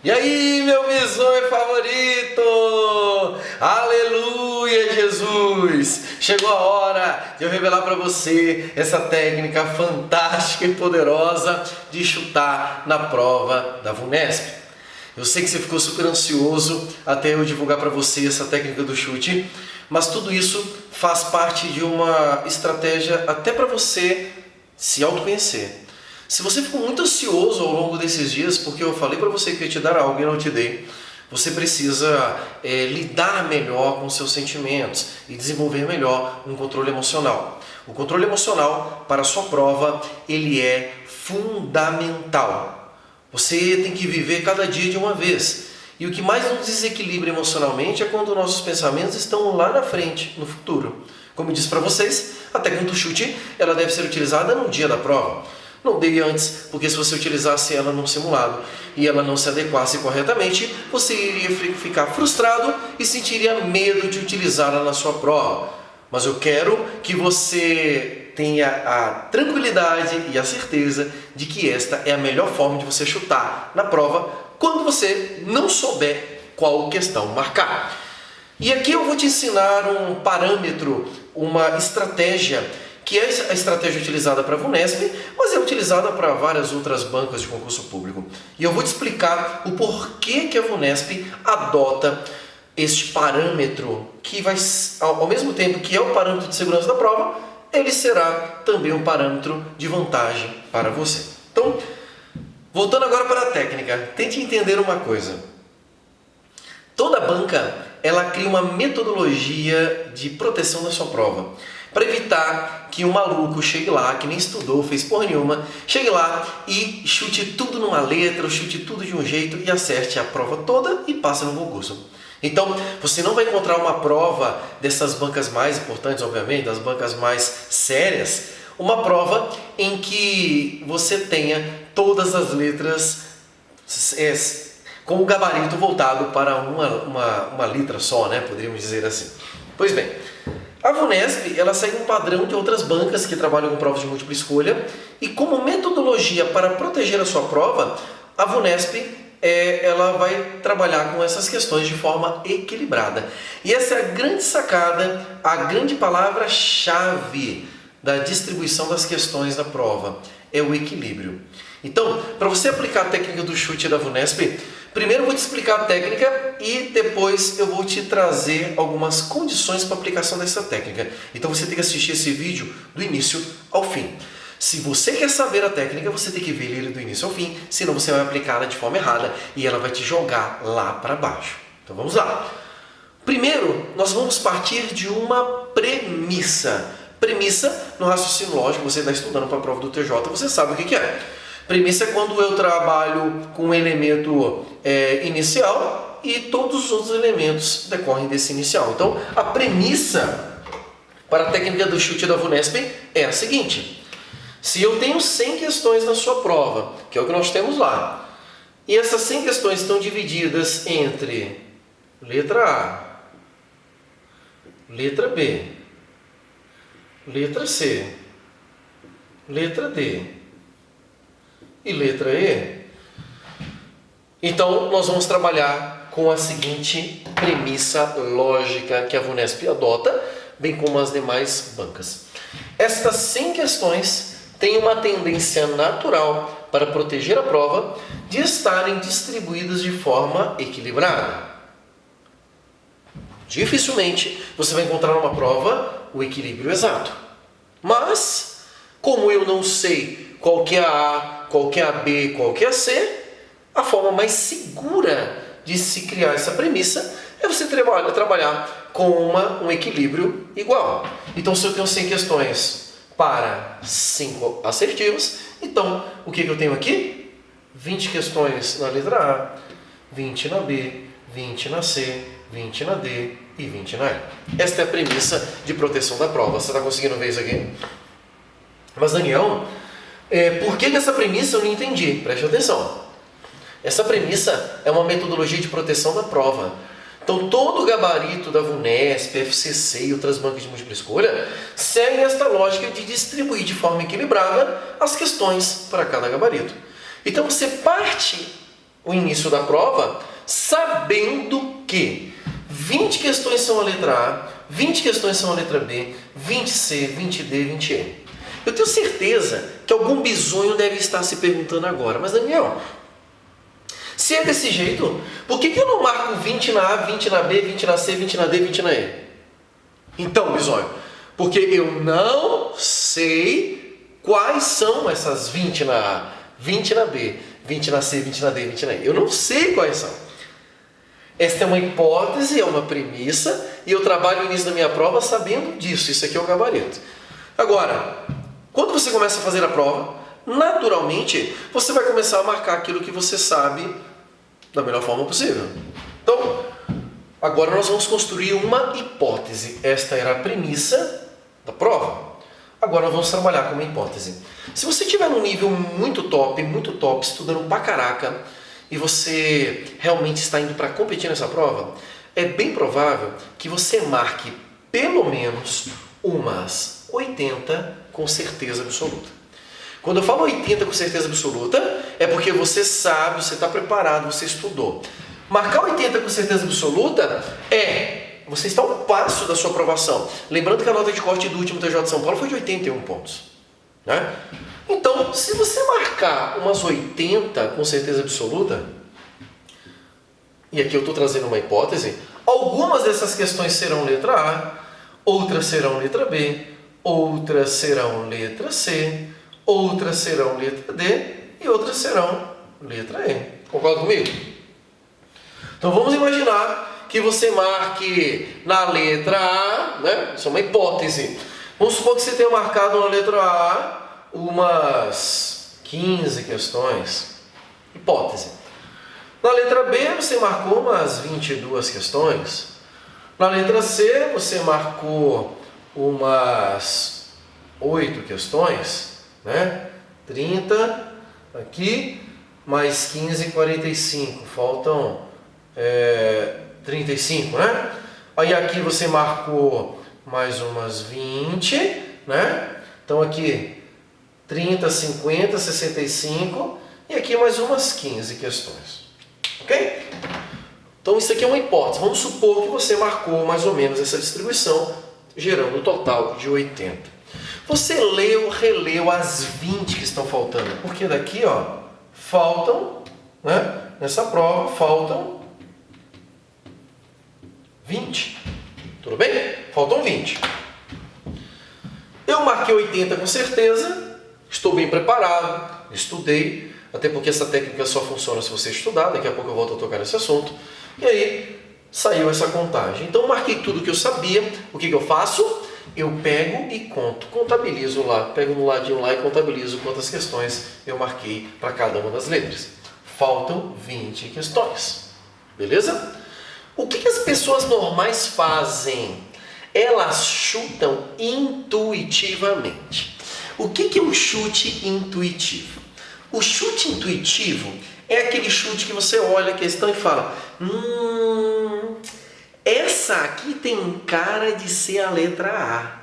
E aí, meu bisonho favorito! Aleluia, Jesus! Chegou a hora de eu revelar para você essa técnica fantástica e poderosa de chutar na prova da VUNESP. Eu sei que você ficou super ansioso até eu divulgar para você essa técnica do chute, mas tudo isso faz parte de uma estratégia até para você se autoconhecer. Se você ficou muito ansioso ao longo desses dias, porque eu falei para você que ia te dar algo e não te dei, você precisa lidar melhor com seus sentimentos e desenvolver melhor um controle emocional. O controle emocional para a sua prova, ele é fundamental. Você tem que viver cada dia de uma vez. E o que mais nos desequilibra emocionalmente é quando nossos pensamentos estão lá na frente, no futuro. Como eu disse para vocês, a técnica do chute ela deve ser utilizada no dia da prova. Não dei antes, porque se você utilizasse ela num simulado e ela não se adequasse corretamente, você iria ficar frustrado e sentiria medo de utilizá-la na sua prova. Mas eu quero que você tenha a tranquilidade e a certeza de que esta é a melhor forma de você chutar na prova quando você não souber qual questão marcar. E aqui eu vou te ensinar um parâmetro, uma estratégia que é a estratégia utilizada para a VUNESP, mas é utilizada para várias outras bancas de concurso público. E eu vou te explicar o porquê que a VUNESP adota este parâmetro, que vai, ao mesmo tempo que é o parâmetro de segurança da prova, ele será também um parâmetro de vantagem para você. Então, voltando agora para a técnica, tente entender uma coisa. Toda banca, ela cria uma metodologia de proteção da sua prova, para evitar que um maluco chegue lá, que nem estudou, fez porra nenhuma, chegue lá e chute tudo numa letra, ou chute tudo de um jeito e acerte a prova toda e passe no concurso. Então, você não vai encontrar uma prova dessas bancas mais importantes, obviamente, das bancas mais sérias, uma prova em que você tenha todas as letras com o gabarito voltado para uma letra só, né? Poderíamos dizer assim. Pois bem, a VUNESP ela segue um padrão de outras bancas que trabalham com provas de múltipla escolha e como metodologia para proteger a sua prova, a VUNESP ela vai trabalhar com essas questões de forma equilibrada. E essa é a grande sacada, a grande palavra-chave da distribuição das questões da prova, é o equilíbrio. Então, para você aplicar a técnica do chute da VUNESP, primeiro eu vou te explicar a técnica e depois eu vou te trazer algumas condições para a aplicação dessa técnica. Então você tem que assistir esse vídeo do início ao fim. Se você quer saber a técnica, você tem que ver ele do início ao fim, senão você vai aplicá-la de forma errada e ela vai te jogar lá para baixo. Então vamos lá. Primeiro, nós vamos partir de uma premissa. Premissa, no raciocínio lógico, você está estudando para a prova do TJ, você sabe o que é. Premissa é quando eu trabalho com um elemento inicial e todos os outros elementos decorrem desse inicial. Então, a premissa para a técnica do chute da VUNESP é a seguinte. Se eu tenho 100 questões na sua prova, que é o que nós temos lá, e essas 100 questões estão divididas entre letra A, letra B, letra C, letra D e letra E, então nós vamos trabalhar com a seguinte premissa lógica que a VUNESP adota, bem como as demais bancas. Estas 100 questões têm uma tendência natural para proteger a prova de estarem distribuídas de forma equilibrada. Dificilmente você vai encontrar numa prova o equilíbrio exato. Mas, como eu não sei qual que é a A, qual que é a B, qual que é a C, a forma mais segura de se criar essa premissa é você trabalhar com um equilíbrio igual. Então, se eu tenho 100 questões para 5 assertivos, então o que eu tenho aqui? 20 questões na letra A, 20 na B, 20 na C, 20 na D e 20 na E. Esta é a premissa de proteção da prova. Você está conseguindo ver isso aqui? Mas Daniel, por que essa premissa eu não entendi? Preste atenção. Essa premissa é uma metodologia de proteção da prova. Então todo o gabarito da VUNESP, FCC e outras bancas de múltipla escolha seguem esta lógica de distribuir de forma equilibrada as questões para cada gabarito. Então você parte o início da prova sabendo que 20 questões são a letra A, 20 questões são a letra B, 20C, 20D, 20E. Eu tenho certeza que algum bisonho deve estar se perguntando agora, mas Daniel, se é desse jeito, por que eu não marco 20 na A, 20 na B, 20 na C, 20 na D, 20 na E? Então, bisonho, porque eu não sei quais são essas 20 na A, 20 na B, 20 na C, 20 na D, 20 na E. Eu não sei quais são. Esta é uma hipótese, é uma premissa, e eu trabalho no início da minha prova sabendo disso. Isso aqui é o gabarito. Agora, quando você começa a fazer a prova, naturalmente, você vai começar a marcar aquilo que você sabe da melhor forma possível. Então, agora nós vamos construir uma hipótese. Esta era a premissa da prova. Agora nós vamos trabalhar com uma hipótese. Se você estiver num nível muito top, estudando pra caraca, e você realmente está indo para competir nessa prova, é bem provável que você marque pelo menos umas 80 com certeza absoluta. Quando eu falo 80 com certeza absoluta, é porque você sabe, você está preparado, você estudou. Marcar 80 com certeza absoluta você está a um passo da sua aprovação. Lembrando que a nota de corte do último TJ de São Paulo foi de 81 pontos. Né? Então, se você marcar umas 80 com certeza absoluta, e aqui eu estou trazendo uma hipótese, algumas dessas questões serão letra A, outras serão letra B, outras serão letra C, outras serão letra D e outras serão letra E. Concorda comigo? Então vamos imaginar que você marque na letra A, né? Isso é uma hipótese. Vamos supor que você tenha marcado na letra A umas 15 questões. Hipótese. Na letra B você marcou umas 22 questões. Na letra C você marcou umas 8 questões, né? 30 aqui, mais 15, 45. Faltam 35, né? Aí aqui você marcou mais umas 20, né? Então aqui 30, 50, 65 e aqui mais umas 15 questões. Ok? Então isso aqui é uma hipótese. Vamos supor que você marcou mais ou menos essa distribuição, gerando um total de 80. Você leu, releu as 20 que estão faltando. Porque daqui, ó, faltam, né? Nessa prova, faltam 20. Tudo bem? Faltam 20. Eu marquei 80 com certeza. Estou bem preparado. Estudei. Até porque essa técnica só funciona se você estudar. Daqui a pouco eu volto a tocar nesse assunto. E aí, saiu essa contagem. Então, marquei tudo que eu sabia. O que eu faço? Eu pego e conto. Contabilizo lá. Pego no ladinho lá e contabilizo quantas questões eu marquei para cada uma das letras. Faltam 20 questões. Beleza? O que as pessoas normais fazem? Elas chutam intuitivamente. O que é um chute intuitivo? O chute intuitivo é aquele chute que você olha a questão e fala: essa aqui tem cara de ser a letra A.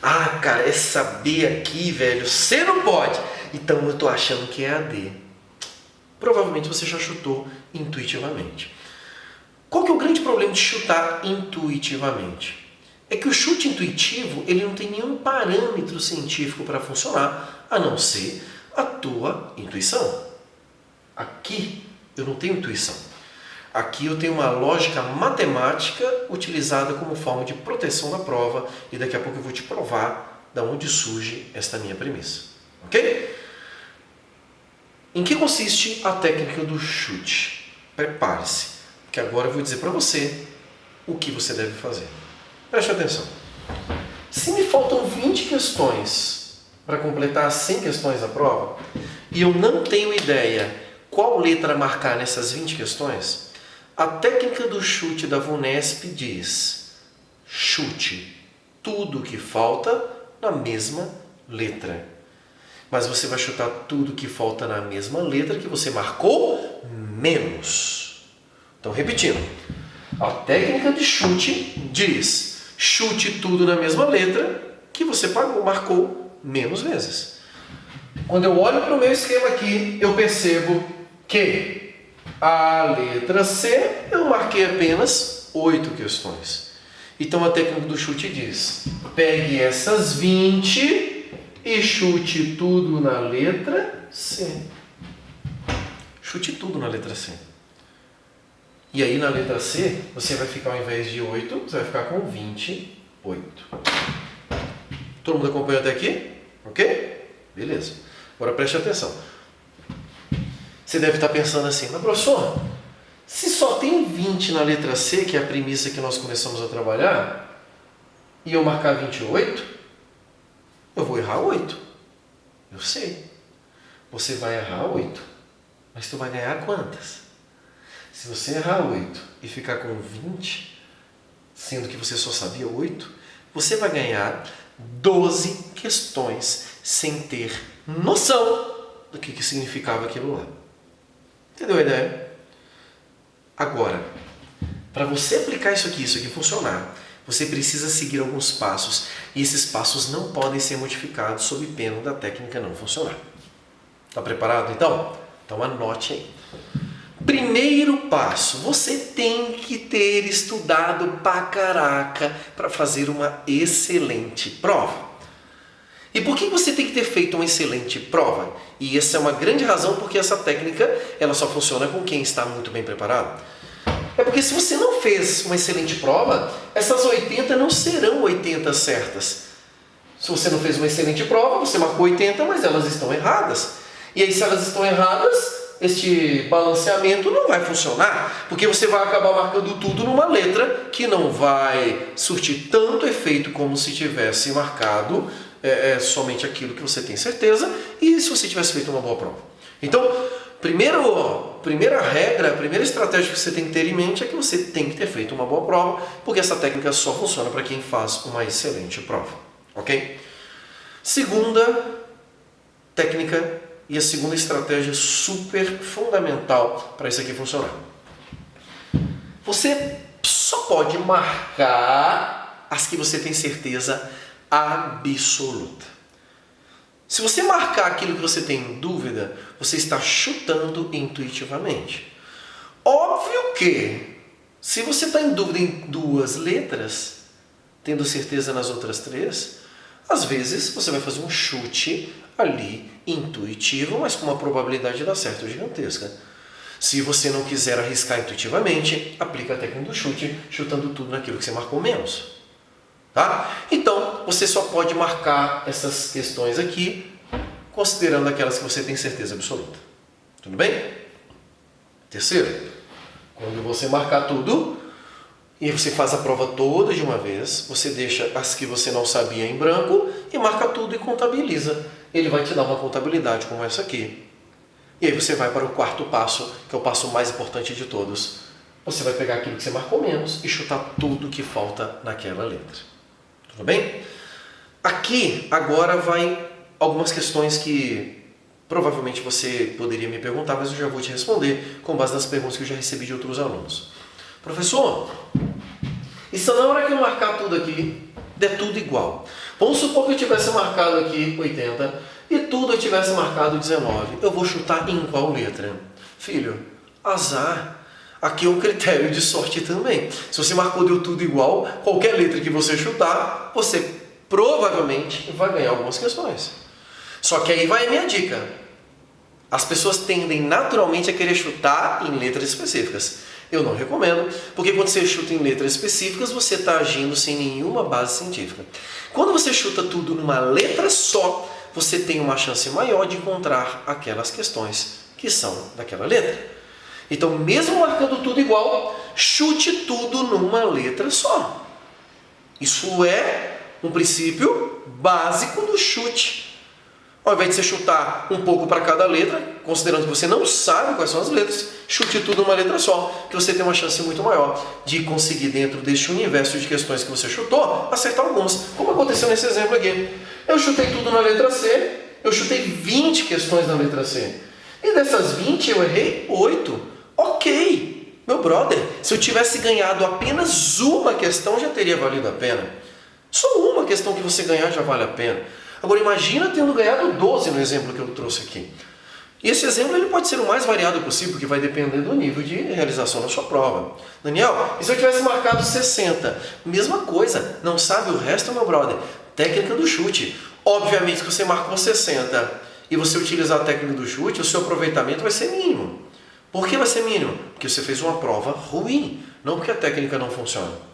Ah, cara, essa B aqui, velho, C não pode. Então eu tô achando que é a D. Provavelmente você já chutou intuitivamente. Qual que é o grande problema de chutar intuitivamente? É que o chute intuitivo ele não tem nenhum parâmetro científico para funcionar, a não ser a tua intuição. Aqui eu não tenho intuição. Aqui eu tenho uma lógica matemática utilizada como forma de proteção da prova e daqui a pouco eu vou te provar de onde surge esta minha premissa. Ok? Em que consiste a técnica do chute? Prepare-se, que agora eu vou dizer para você o que você deve fazer. Preste atenção. Se me faltam 20 questões para completar as 100 questões da prova e eu não tenho ideia qual letra marcar nessas 20 questões, a técnica do chute da VUNESP diz: chute tudo que falta na mesma letra. Mas você vai chutar tudo que falta na mesma letra que você marcou menos. Então, repetindo. A técnica de chute diz: chute tudo na mesma letra que você marcou menos vezes. Quando eu olho para o meu esquema aqui, eu percebo que A letra C, eu marquei apenas 8 questões. Então a técnica do chute diz: pegue essas 20 e chute tudo na letra C. Chute tudo na letra C. E aí na letra C, você vai ficar, ao invés de 8, você vai ficar com 28. Todo mundo acompanhou até aqui? Ok? Beleza. Agora preste atenção. Você deve estar pensando assim: mas professor, se só tem 20 na letra C, que é a premissa que nós começamos a trabalhar, e eu marcar 28, eu vou errar 8. Eu sei. Você vai errar 8. Mas tu vai ganhar quantas? Se você errar 8 e ficar com 20, sendo que você só sabia 8, você vai ganhar 12 questões sem ter noção do que significava aquilo lá. Entendeu a ideia? Agora, para você aplicar isso aqui funcionar, você precisa seguir alguns passos, e esses passos não podem ser modificados sob pena da técnica não funcionar. Está preparado então? Então anote aí. Primeiro passo, você tem que ter estudado pra caraca para fazer uma excelente prova. E por que você tem que ter feito uma excelente prova? E essa é uma grande razão porque essa técnica ela só funciona com quem está muito bem preparado. É porque se você não fez uma excelente prova, essas 80 não serão 80 certas. Se você não fez uma excelente prova, você marcou 80, mas elas estão erradas. E aí se elas estão erradas, este balanceamento não vai funcionar, porque você vai acabar marcando tudo numa letra que não vai surtir tanto efeito como se tivesse marcado somente aquilo que você tem certeza e se você tivesse feito uma boa prova. Então, primeira regra, a primeira estratégia que você tem que ter em mente é que você tem que ter feito uma boa prova, porque essa técnica só funciona para quem faz uma excelente prova, ok? Segunda técnica e a segunda estratégia super fundamental para isso aqui funcionar. Você só pode marcar as que você tem certeza absoluta. Se você marcar aquilo que você tem dúvida, você está chutando intuitivamente. Óbvio que, se você está em dúvida em 2 letras, tendo certeza nas outras 3, às vezes você vai fazer um chute ali intuitivo, mas com uma probabilidade de dar certo gigantesca. Se você não quiser arriscar intuitivamente, aplica a técnica do chute, chutando tudo naquilo que você marcou menos. Tá? Então, você só pode marcar essas questões aqui, considerando aquelas que você tem certeza absoluta. Tudo bem? Terceiro, quando você marcar tudo, e você faz a prova toda de uma vez, você deixa as que você não sabia em branco e marca tudo e contabiliza. Ele vai te dar uma contabilidade como essa aqui. E aí você vai para o 4º passo, que é o passo mais importante de todos. Você vai pegar aquilo que você marcou menos e chutar tudo que falta naquela letra. Tudo bem? Aqui, agora vai algumas questões que provavelmente você poderia me perguntar, mas eu já vou te responder com base nas perguntas que eu já recebi de outros alunos. Professor, e se na hora que eu marcar tudo aqui, der tudo igual? Vamos supor que eu tivesse marcado aqui 80 e tudo eu tivesse marcado 19. Eu vou chutar em qual letra? Filho, azar. Aqui é um critério de sorte também. Se você marcou deu tudo igual, qualquer letra que você chutar, você provavelmente vai ganhar algumas questões. Só que aí vai a minha dica. As pessoas tendem naturalmente a querer chutar em letras específicas. Eu não recomendo, porque quando você chuta em letras específicas, você está agindo sem nenhuma base científica. Quando você chuta tudo numa letra só, você tem uma chance maior de encontrar aquelas questões que são daquela letra. Então, mesmo marcando tudo igual, chute tudo numa letra só. Isso é um princípio básico do chute. Ao invés de você chutar um pouco para cada letra, considerando que você não sabe quais são as letras, chute tudo numa letra só, que você tem uma chance muito maior de conseguir, dentro deste universo de questões que você chutou, acertar algumas, como aconteceu nesse exemplo aqui. Eu chutei tudo na letra C, eu chutei 20 questões na letra C. E dessas 20 eu errei 8. Ok, meu brother, se eu tivesse ganhado apenas uma questão já teria valido a pena. Só uma questão que você ganhar já vale a pena. Agora imagina tendo ganhado 12 no exemplo que eu trouxe aqui. E esse exemplo ele pode ser o mais variado possível, porque vai depender do nível de realização da sua prova. Daniel, e se eu tivesse marcado 60? Mesma coisa, não sabe o resto, meu brother? Técnica do chute. Obviamente que você marcou 60 e você utilizar a técnica do chute, o seu aproveitamento vai ser mínimo. Por que vai ser mínimo? Porque você fez uma prova ruim, não porque a técnica não funciona.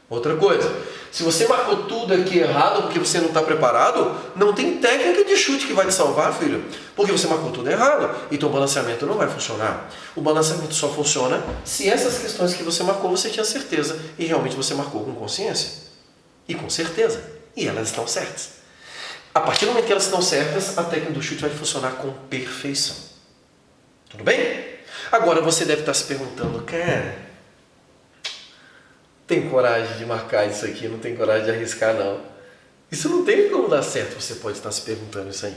Outra coisa, se você marcou tudo aqui errado porque você não está preparado, não tem técnica de chute que vai te salvar, filho. Porque você marcou tudo errado, então o balanceamento não vai funcionar. O balanceamento só funciona se essas questões que você marcou você tinha certeza e realmente você marcou com consciência. E com certeza. E elas estão certas. A partir do momento que elas estão certas, a técnica do chute vai funcionar com perfeição. Tudo bem? Agora você deve estar se perguntando, cara, tem coragem de marcar isso aqui, não tem coragem de arriscar não. Isso não tem como dar certo, você pode estar se perguntando isso aí.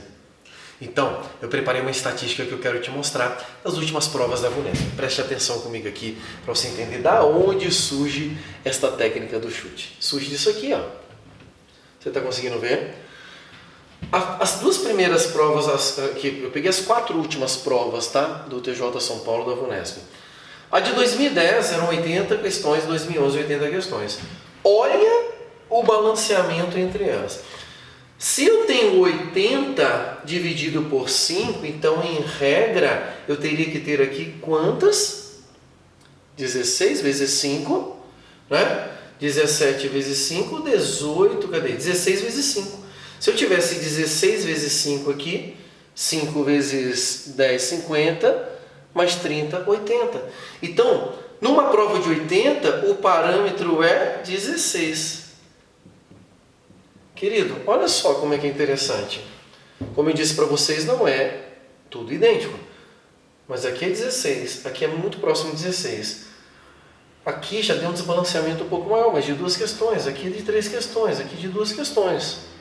Então, eu preparei uma estatística que eu quero te mostrar das últimas provas da VUNESP. Preste atenção comigo aqui para você entender da onde surge esta técnica do chute. Surge disso aqui, ó. Você está conseguindo ver? As duas primeiras provas, eu peguei as 4 últimas provas, tá? Do TJ São Paulo da VUNESP. A de 2010 eram 80 questões, 2011 80 questões. Olha o balanceamento entre elas. Se eu tenho 80 dividido por 5, então em regra eu teria que ter aqui quantas? 16 vezes 5, né? 17 vezes 5, 18, cadê? 16 vezes 5. Se eu tivesse 16 vezes 5 aqui, 5 vezes 10, 50, mais 30, 80. Então, numa prova de 80, o parâmetro é 16. Querido, olha só como é que é interessante. Como eu disse para vocês, não é tudo idêntico. Mas aqui é 16, aqui é muito próximo de 16. Aqui já deu um desbalanceamento um pouco maior, mas de 2 questões. Aqui de 3 questões, aqui de 2 questões.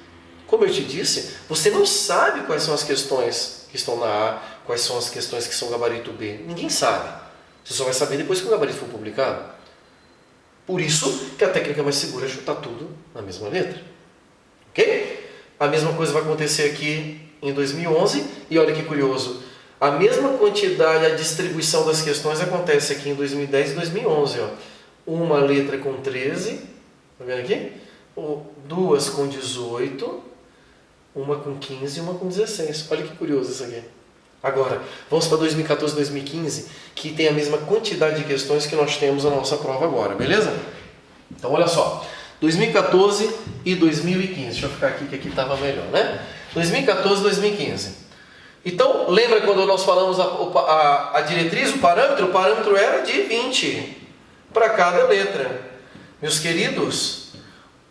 Como eu te disse, você não sabe quais são as questões que estão na A, quais são as questões que são gabarito B. Ninguém sabe. Você só vai saber depois que o gabarito for publicado. Por isso que a técnica mais segura é chutar tudo na mesma letra. Ok? A mesma coisa vai acontecer aqui em 2011. E olha que curioso. A mesma quantidade, a distribuição das questões acontece aqui em 2010 e 2011. Ó. Uma letra com 13. Tá vendo aqui? 2 com 18. Uma com 15 e uma com 16. Olha que curioso isso aqui. Agora, vamos para 2014 e 2015, que tem a mesma quantidade de questões que nós temos na nossa prova agora, beleza? Então, olha só. 2014 e 2015. Deixa eu ficar aqui, que aqui estava melhor, né? 2014 e 2015. Então, lembra quando nós falamos a diretriz, o parâmetro era de 20 para cada letra. Meus queridos,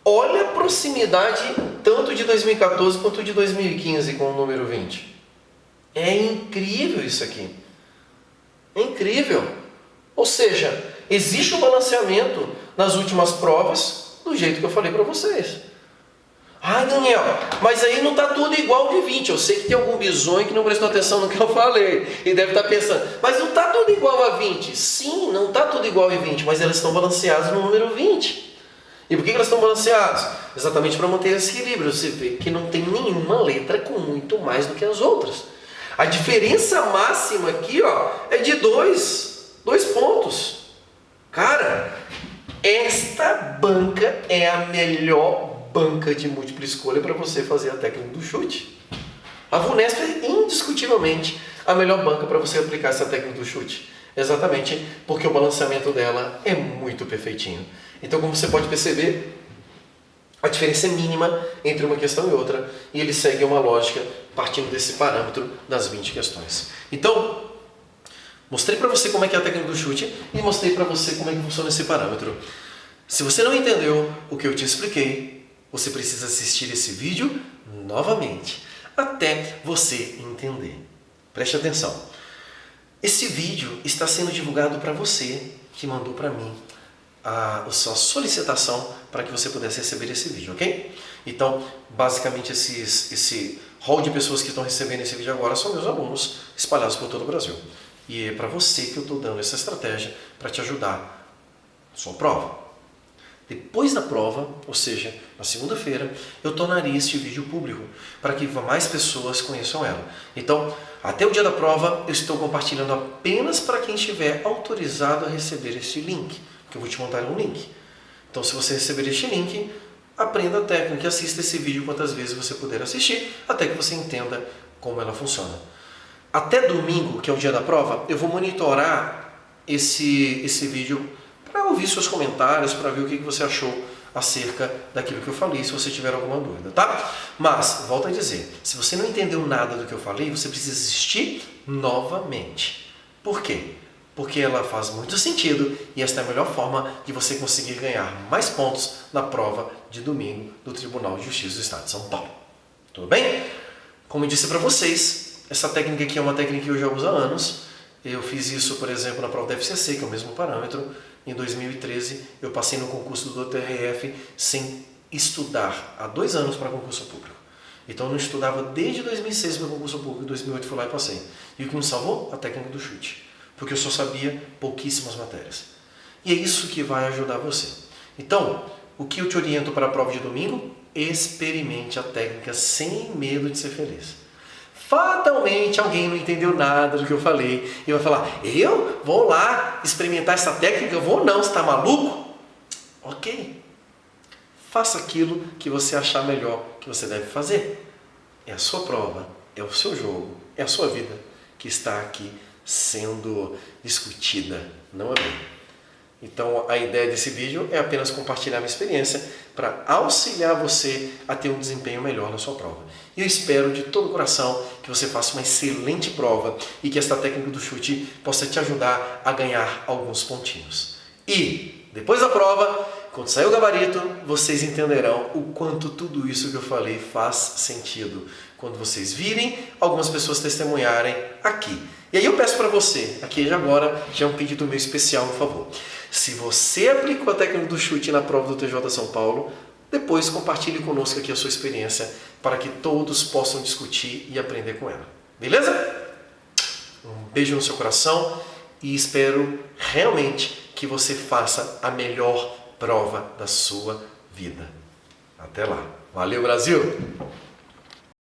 olha a proximidade tanto de 2014 quanto de 2015 com o número 20. É incrível isso aqui. É incrível. Ou seja, existe um balanceamento nas últimas provas do jeito que eu falei para vocês. Ah, Daniel, mas aí não está tudo igual de 20. Eu sei que tem algum bizonho que não prestou atenção no que eu falei e deve estar pensando, mas não está tudo igual a 20. Sim, não está tudo igual a 20, mas elas estão balanceadas no número 20. E por que elas estão balanceadas? Exatamente para manter esse equilíbrio. Você vê que não tem nenhuma letra com muito mais do que as outras. A diferença máxima aqui, ó, é de 2 pontos. Cara, esta banca é a melhor banca de múltipla escolha para você fazer a técnica do chute. A VUNESP é indiscutivelmente a melhor banca para você aplicar essa técnica do chute. Exatamente porque o balanceamento dela é muito perfeitinho. Então, como você pode perceber, a diferença é mínima entre uma questão e outra, e ele segue uma lógica partindo desse parâmetro das 20 questões. Então, mostrei para você como é que é a técnica do chute e mostrei para você como é que funciona esse parâmetro. Se você não entendeu o que eu te expliquei, você precisa assistir esse vídeo novamente, até você entender. Preste atenção. Esse vídeo está sendo divulgado para você que mandou para mim a sua solicitação para que você pudesse receber esse vídeo, ok? Então, basicamente, esse hall de pessoas que estão recebendo esse vídeo agora são meus alunos espalhados por todo o Brasil. E é para você que eu estou dando essa estratégia para te ajudar na sua prova. Depois da prova, ou seja, na segunda-feira, eu tornaria este vídeo público para que mais pessoas conheçam ela. Então, até o dia da prova, eu estou compartilhando apenas para quem estiver autorizado a receber este link, que eu vou te mandar um link. Então, se você receber este link, aprenda a técnica e assista esse vídeo quantas vezes você puder assistir, até que você entenda como ela funciona. Até domingo, que é o dia da prova, eu vou monitorar esse vídeo para ouvir seus comentários, para ver o que você achou acerca daquilo que eu falei, se você tiver alguma dúvida, tá? Mas, volto a dizer, se você não entendeu nada do que eu falei, você precisa assistir novamente. Por quê? Porque ela faz muito sentido e esta é a melhor forma de você conseguir ganhar mais pontos na prova de domingo do Tribunal de Justiça do Estado de São Paulo. Tudo bem? Como eu disse para vocês, essa técnica aqui é uma técnica que eu já uso há anos. Eu fiz isso, por exemplo, na prova da FCC, que é o mesmo parâmetro. Em 2013, eu passei no concurso do TRF sem estudar há 2 anos para concurso público. Então eu não estudava desde 2006 para concurso público, em 2008 fui lá e passei. E o que me salvou? A técnica do chute. Porque eu só sabia pouquíssimas matérias. E é isso que vai ajudar você. Então, o que eu te oriento para a prova de domingo? Experimente a técnica sem medo de ser feliz. Fatalmente alguém não entendeu nada do que eu falei e vai falar, eu vou lá experimentar essa técnica, eu vou não, você está maluco? Ok, faça aquilo que você achar melhor que você deve fazer. É a sua prova, é o seu jogo, é a sua vida que está aqui sendo discutida, não é bem? Então a ideia desse vídeo é apenas compartilhar minha experiência para auxiliar você a ter um desempenho melhor na sua prova. E eu espero de todo o coração que você faça uma excelente prova e que esta técnica do chute possa te ajudar a ganhar alguns pontinhos. E depois da prova, quando sair o gabarito, vocês entenderão o quanto tudo isso que eu falei faz sentido. Quando vocês virem algumas pessoas testemunharem aqui. E aí eu peço para você, aqui já agora, já é um pedido meu especial, por favor. Se você aplicou a técnica do chute na prova do TJ São Paulo, depois compartilhe conosco aqui a sua experiência para que todos possam discutir e aprender com ela. Beleza? Um beijo no seu coração e espero realmente que você faça a melhor prova da sua vida. Até lá. Valeu, Brasil!